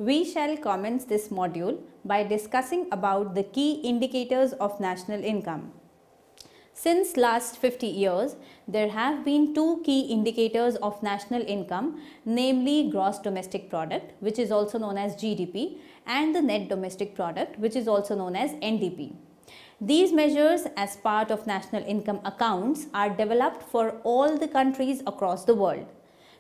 We shall commence this module by discussing about the key indicators of national income. Since last 50 years, there have been two key indicators of national income, namely gross domestic product, which is also known as GDP, and the net domestic product, which is also known as NDP. These measures as part of national income accounts are developed for all the countries across the world.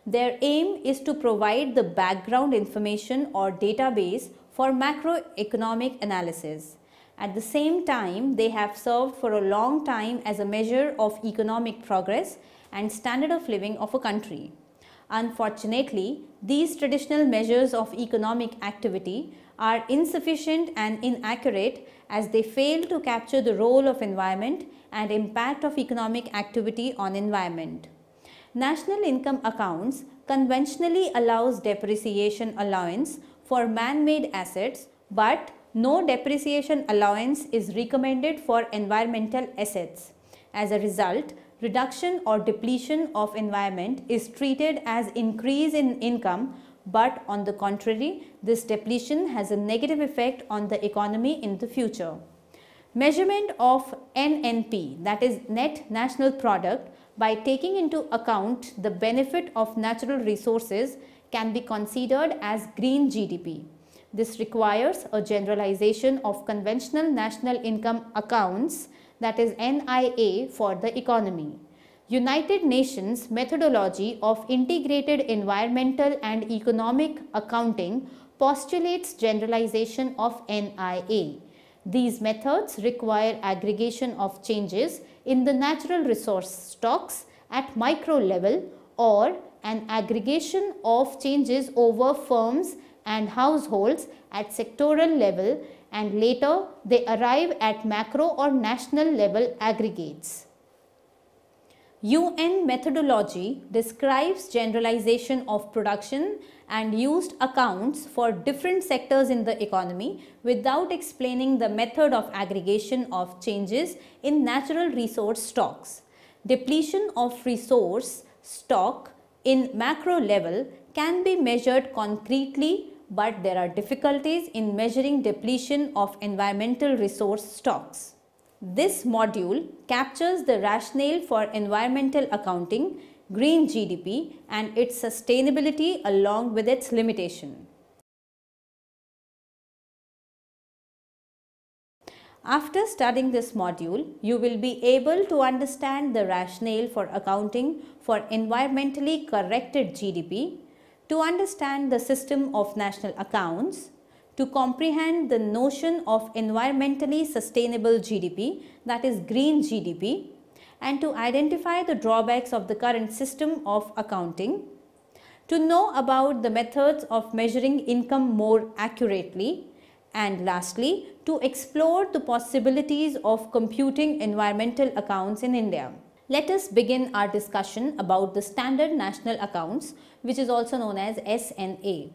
Their aim is to provide the background information or database for macroeconomic analysis. At the same time, they have served for a long time as a measure of economic progress and standard of living of a country. Unfortunately, these traditional measures of economic activity are insufficient and inaccurate as they fail to capture the role of environment and impact of economic activity on environment. National income accounts conventionally allows depreciation allowance for man-made assets, but no depreciation allowance is recommended for environmental assets. As a result, reduction or depletion of environment is treated as increase in income, but on the contrary, this depletion has a negative effect on the economy in the future. Measurement of NNP, that is Net National Product, by taking into account the benefit of natural resources can be considered as green GDP. This requires a generalization of conventional national income accounts, that is NIA, for the economy. United Nations methodology of integrated environmental and economic accounting postulates generalization of NIA. These methods require aggregation of changes in the natural resource stocks at micro level or an aggregation of changes over firms and households at sectoral level, and later they arrive at macro or national level aggregates. UN methodology describes generalization of production and used accounts for different sectors in the economy without explaining the method of aggregation of changes in natural resource stocks. Depletion of resource stock in macro level can be measured concretely, but there are difficulties in measuring depletion of environmental resource stocks. This module captures the rationale for environmental accounting, green GDP, and its sustainability along with its limitation. After studying this module, you will be able to understand the rationale for accounting for environmentally corrected GDP, to understand the system of national accounts, to comprehend the notion of environmentally sustainable GDP, that is green GDP, and to identify the drawbacks of the current system of accounting, to know about the methods of measuring income more accurately, and lastly, to explore the possibilities of computing environmental accounts in India. Let us begin our discussion about the Standard National Accounts, which is also known as SNA.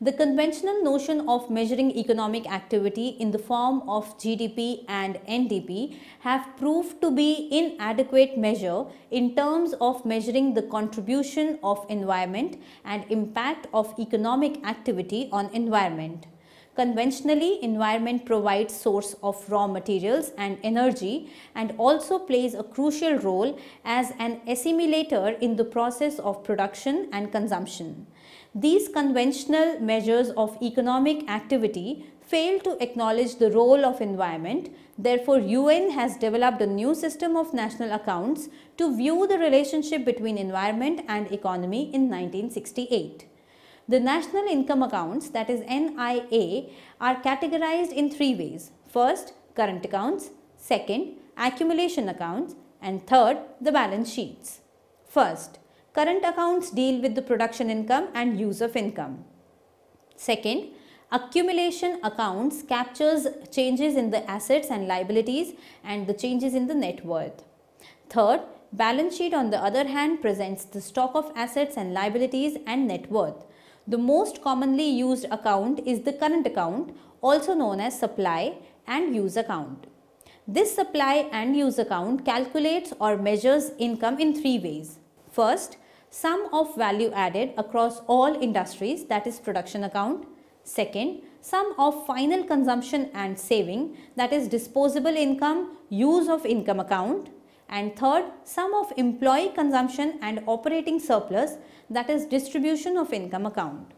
The conventional notion of measuring economic activity in the form of GDP and NDP have proved to be inadequate measure in terms of measuring the contribution of environment and impact of economic activity on environment. Conventionally, environment provides source of raw materials and energy and also plays a crucial role as an assimilator in the process of production and consumption. These conventional measures of economic activity fail to acknowledge the role of environment. Therefore, UN has developed a new system of national accounts to view the relationship between environment and economy in 1968. The national income accounts, that is NIA, are categorized in three ways. First, current accounts. Second, accumulation accounts. And third, the balance sheets. First, current accounts deal with the production income and use of income. Second, accumulation accounts captures changes in the assets and liabilities and the changes in the net worth. Third, balance sheet on the other hand presents the stock of assets and liabilities and net worth. The most commonly used account is the current account, also known as supply and use account. This supply and use account calculates or measures income in three ways. First, sum of value added across all industries, that is production account. Second, sum of final consumption and saving, that is disposable income, use of income account. And third, sum of employee consumption and operating surplus, that is distribution of income account.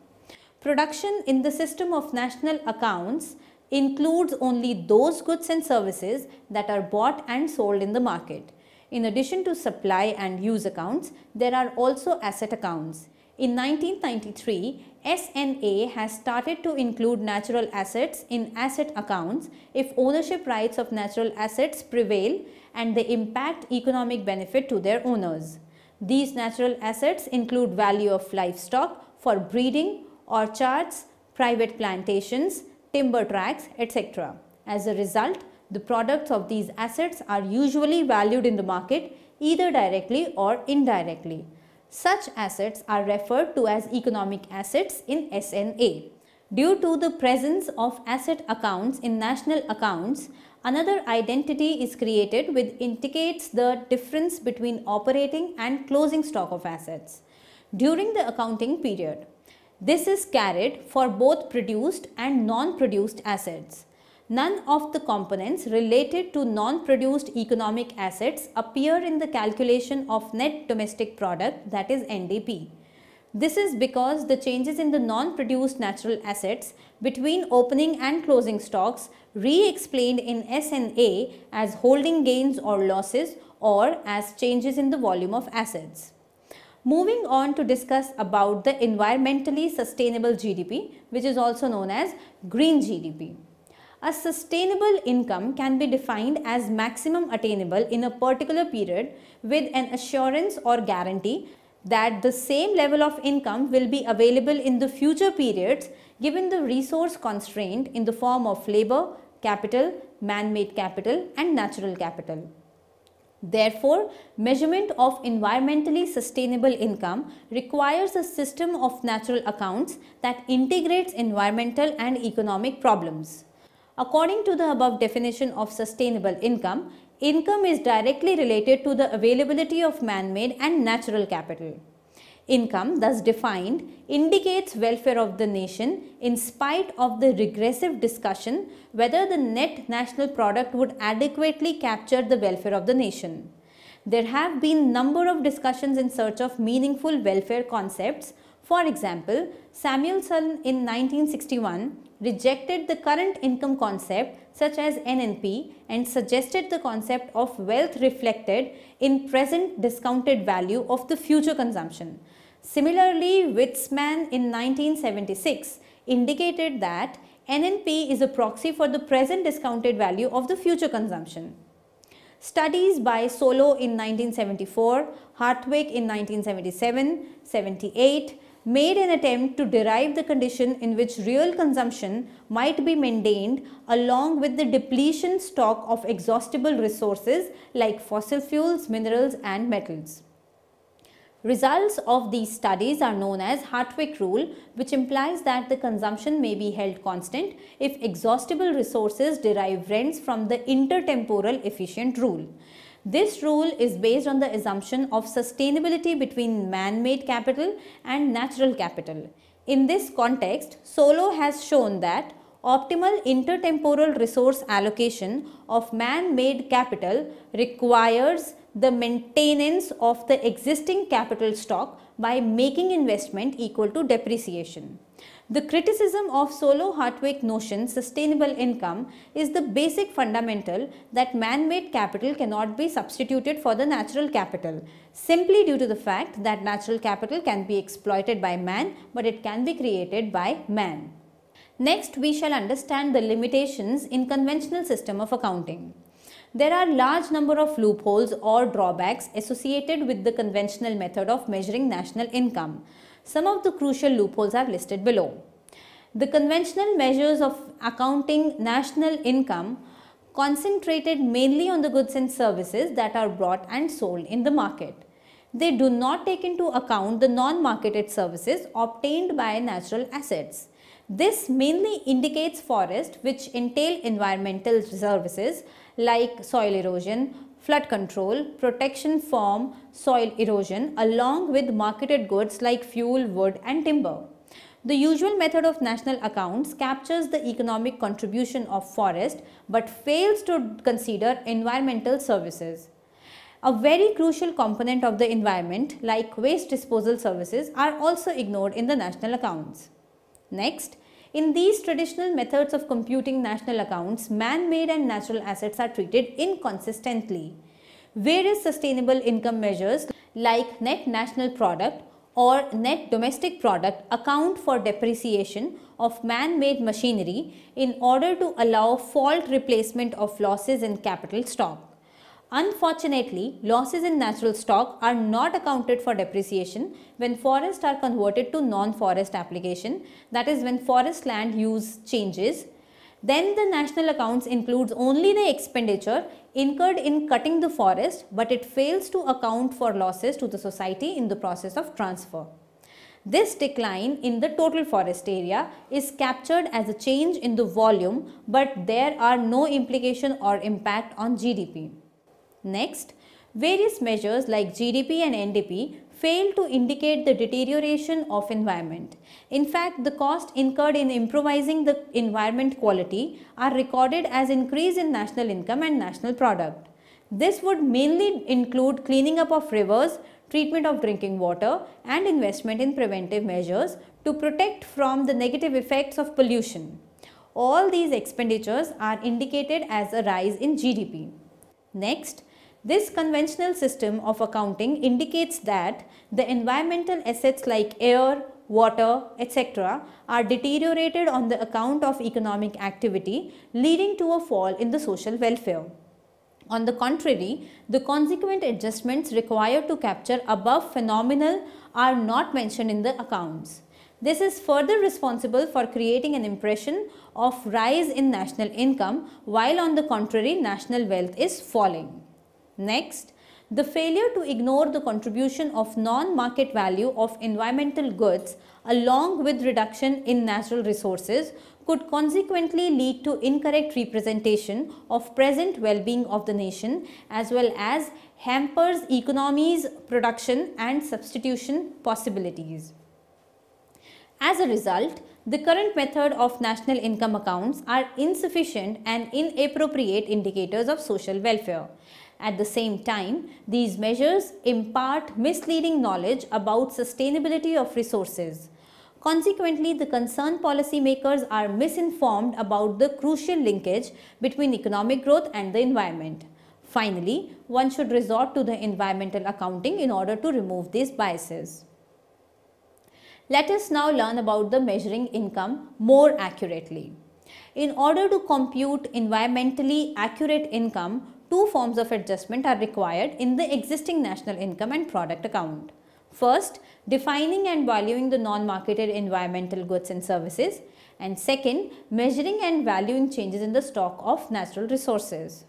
Production in the system of national accounts includes only those goods and services that are bought and sold in the market. In addition to supply and use accounts, there are also asset accounts. In 1993, SNA has started to include natural assets in asset accounts if ownership rights of natural assets prevail and they impact economic benefit to their owners. These natural assets include value of livestock for breeding, orchards, private plantations, timber tracts, etc. As a result, the products of these assets are usually valued in the market either directly or indirectly. Such assets are referred to as economic assets in SNA. Due to the presence of asset accounts in national accounts, another identity is created which indicates the difference between operating and closing stock of assets during the accounting period. This is carried for both produced and non-produced assets. None of the components related to non-produced economic assets appear in the calculation of net domestic product, that is NDP. This is because the changes in the non-produced natural assets between opening and closing stocks re-explained in SNA as holding gains or losses or as changes in the volume of assets. Moving on to discuss about the environmentally sustainable GDP, which is also known as green GDP. A sustainable income can be defined as maximum attainable in a particular period with an assurance or guarantee that the same level of income will be available in the future periods given the resource constraint in the form of labor, capital, man-made capital and natural capital. Therefore, measurement of environmentally sustainable income requires a system of natural accounts that integrates environmental and economic problems. According to the above definition of sustainable income, income is directly related to the availability of man-made and natural capital. Income, thus defined, indicates welfare of the nation in spite of the regressive discussion whether the net national product would adequately capture the welfare of the nation. There have been number of discussions in search of meaningful welfare concepts. For example, Samuelson in 1961 rejected the current income concept such as NNP and suggested the concept of wealth reflected in present discounted value of the future consumption. Similarly, Witzman in 1976 indicated that NNP is a proxy for the present discounted value of the future consumption. Studies by Solow in 1974, Hartwig in 1977-78 made an attempt to derive the condition in which real consumption might be maintained along with the depletion stock of exhaustible resources like fossil fuels, minerals and metals. Results of these studies are known as Hartwig rule, which implies that the consumption may be held constant if exhaustible resources derive rents from the intertemporal efficient rule. This rule is based on the assumption of sustainability between man-made capital and natural capital. In this context, Solow has shown that optimal intertemporal resource allocation of man-made capital requires the maintenance of the existing capital stock by making investment equal to depreciation. The criticism of Solow-Hartwig notion sustainable income is the basic fundamental that man-made capital cannot be substituted for the natural capital, simply due to the fact that natural capital can be exploited by man, but it can be created by man. Next, we shall understand the limitations in conventional system of accounting. There are large number of loopholes or drawbacks associated with the conventional method of measuring national income. Some of the crucial loopholes are listed below. The conventional measures of accounting national income concentrated mainly on the goods and services that are bought and sold in the market. They do not take into account the non-marketed services obtained by natural assets. This mainly indicates forests which entail environmental services like soil erosion, flood control, protection from soil erosion along with marketed goods like fuel, wood and timber. The usual method of national accounts captures the economic contribution of forest but fails to consider environmental services. A very crucial component of the environment, like waste disposal services, are also ignored in the national accounts. Next, in these traditional methods of computing national accounts, man-made and natural assets are treated inconsistently. Various sustainable income measures like net national product or net domestic product account for depreciation of man-made machinery in order to allow fault replacement of losses in capital stock. Unfortunately, losses in natural stock are not accounted for depreciation when forests are converted to non-forest application, that is when forest land use changes. Then the national accounts includes only the expenditure incurred in cutting the forest, but it fails to account for losses to the society in the process of transfer. This decline in the total forest area is captured as a change in the volume, but there are no implication or impact on GDP. Next, various measures like GDP and NDP fail to indicate the deterioration of environment. In fact, the cost incurred in improvising the environment quality are recorded as increase in national income and national product. This would mainly include cleaning up of rivers, treatment of drinking water, and investment in preventive measures to protect from the negative effects of pollution. All these expenditures are indicated as a rise in GDP. Next, this conventional system of accounting indicates that the environmental assets like air, water, etc. are deteriorated on the account of economic activity, leading to a fall in the social welfare. On the contrary, the consequent adjustments required to capture above phenomenal are not mentioned in the accounts. This is further responsible for creating an impression of rise in national income, while on the contrary, national wealth is falling. Next, the failure to ignore the contribution of non-market value of environmental goods along with reduction in natural resources could consequently lead to incorrect representation of present well-being of the nation, as well as hampers economy's production and substitution possibilities. As a result, the current method of national income accounts are insufficient and inappropriate indicators of social welfare. At the same time, these measures impart misleading knowledge about sustainability of resources. Consequently, the concerned policymakers are misinformed about the crucial linkage between economic growth and the environment. Finally, one should resort to the environmental accounting in order to remove these biases. Let us now learn about the measuring income more accurately. In order to compute environmentally accurate income, two forms of adjustment are required in the existing national income and product account. First, defining and valuing the non-marketed environmental goods and services, and second, measuring and valuing changes in the stock of natural resources.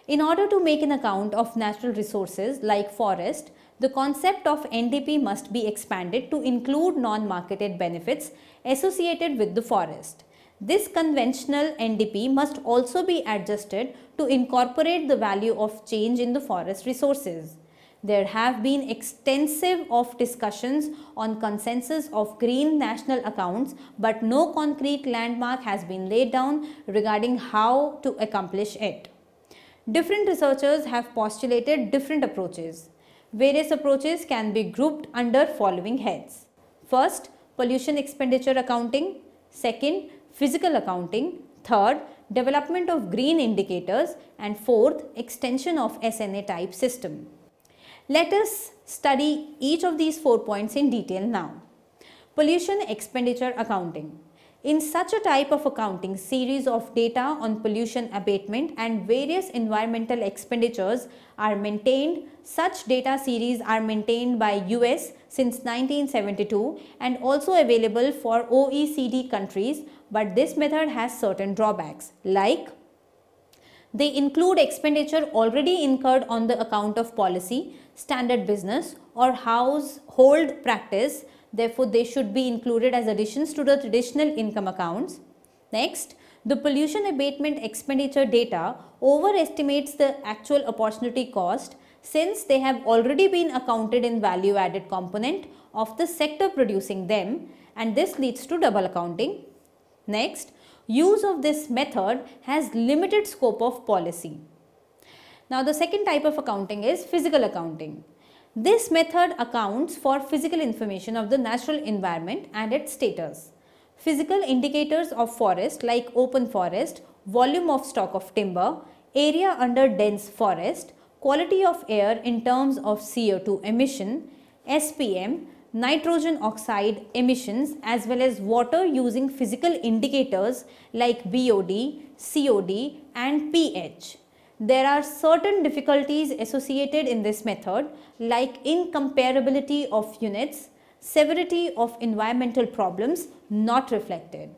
In order to make an account of natural resources like forest, the concept of NDP must be expanded to include non-marketed benefits associated with the forest. This conventional NDP must also be adjusted to incorporate the value of change in the forest resources. There have been extensive discussions on consensus of green national accounts, but no concrete landmark has been laid down regarding how to accomplish it. Different researchers have postulated different approaches. Various approaches can be grouped under following heads. First, pollution expenditure accounting. Second, physical accounting. Third, development of green indicators. And fourth, extension of SNA type system. Let us study each of these 4 points in detail now. Pollution expenditure accounting. In such a type of accounting, series of data on pollution abatement and various environmental expenditures are maintained. Such data series are maintained by US since 1972 and also available for OECD countries, but this method has certain drawbacks, like they include expenditure already incurred on the account of policy, standard business or household practice. Therefore, they should be included as additions to the traditional income accounts. Next, the pollution abatement expenditure data overestimates the actual opportunity cost since they have already been accounted in value added component of the sector producing them, and this leads to double accounting. Next, use of this method has limited scope of policy. Now the second type of accounting is physical accounting. This method accounts for physical information of the natural environment and its status. Physical indicators of forest like open forest, volume of stock of timber, area under dense forest, quality of air in terms of CO2 emission, SPM, nitrogen oxide emissions, as well as water using physical indicators like BOD, COD and pH. There are certain difficulties associated in this method like incomparability of units, severity of environmental problems not reflected.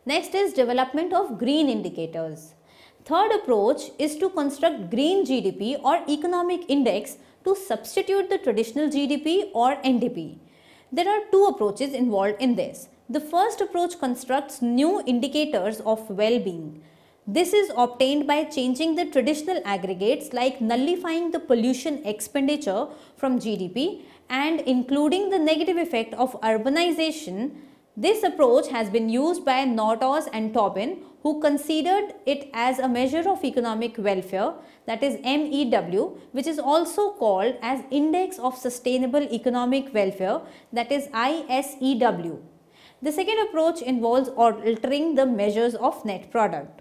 Next is development of green indicators. Third approach is to construct green GDP or economic index to substitute the traditional GDP or NDP. There are two approaches involved in this. The first approach constructs new indicators of well-being. This is obtained by changing the traditional aggregates like nullifying the pollution expenditure from GDP and including the negative effect of urbanization. This approach has been used by Nortos and Tobin, who considered it as a measure of economic welfare, that is MEW, which is also called as Index of Sustainable Economic Welfare, that is ISEW. The second approach involves altering the measures of net product.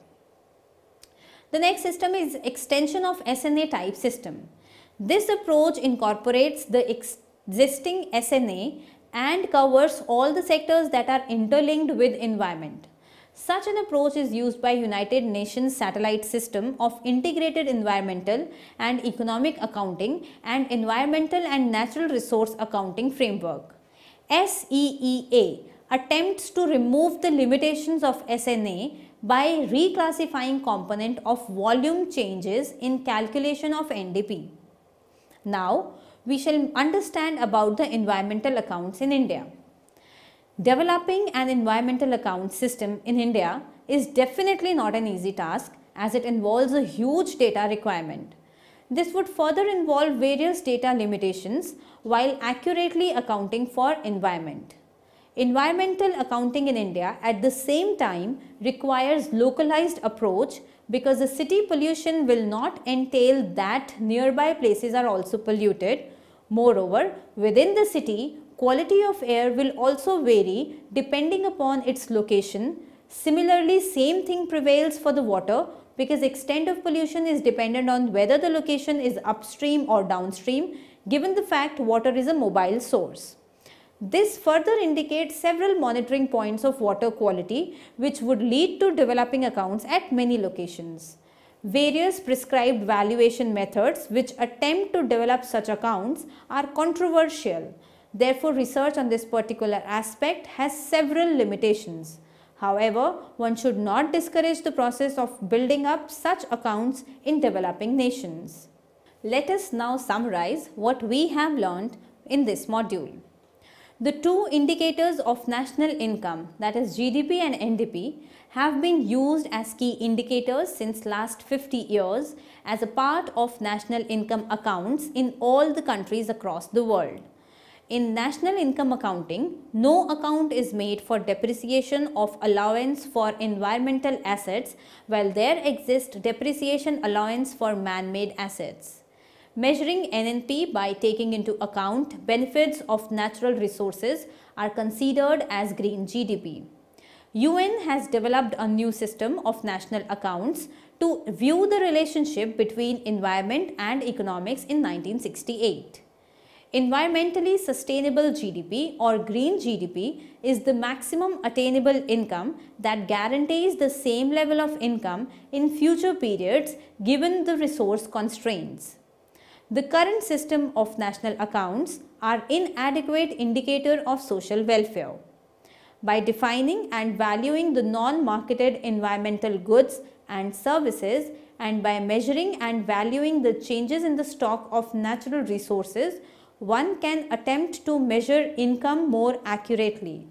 The next system is extension of SNA type system. This approach incorporates the existing SNA and covers all the sectors that are interlinked with environment. Such an approach is used by United Nations Satellite System of Integrated Environmental and Economic Accounting and Environmental and Natural Resource Accounting Framework. SEEA attempts to remove the limitations of SNA by reclassifying component of volume changes in calculation of NDP. Now, we shall understand about the environmental accounts in India. Developing an environmental account system in India is definitely not an easy task as it involves a huge data requirement. This would further involve various data limitations while accurately accounting for environment. Environmental accounting in India at the same time requires localized approach because the city pollution will not entail that nearby places are also polluted. Moreover, within the city, quality of air will also vary depending upon its location. Similarly, same thing prevails for the water because extent of pollution is dependent on whether the location is upstream or downstream, given the fact water is a mobile source. This further indicates several monitoring points of water quality which would lead to developing accounts at many locations. Various prescribed valuation methods which attempt to develop such accounts are controversial. Therefore, research on this particular aspect has several limitations. However, one should not discourage the process of building up such accounts in developing nations. Let us now summarize what we have learned in this module. The two indicators of national income, that is GDP and NDP, have been used as key indicators since last 50 years as a part of national income accounts in all the countries across the world. In national income accounting, no account is made for depreciation of allowance for environmental assets while there exists depreciation allowance for man-made assets. Measuring NNP by taking into account benefits of natural resources are considered as green GDP. UN has developed a new system of national accounts to view the relationship between environment and economics in 1968. Environmentally sustainable GDP or green GDP is the maximum attainable income that guarantees the same level of income in future periods given the resource constraints. The current system of national accounts are inadequate indicator of social welfare. By defining and valuing the non-marketed environmental goods and services and by measuring and valuing the changes in the stock of natural resources, one can attempt to measure income more accurately.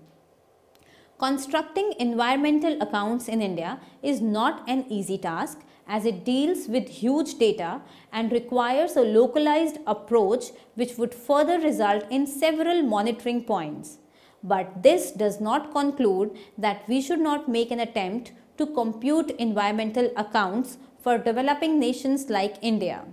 Constructing environmental accounts in India is not an easy task as it deals with huge data and requires a localized approach which would further result in several monitoring points. But this does not conclude that we should not make an attempt to compute environmental accounts for developing nations like India.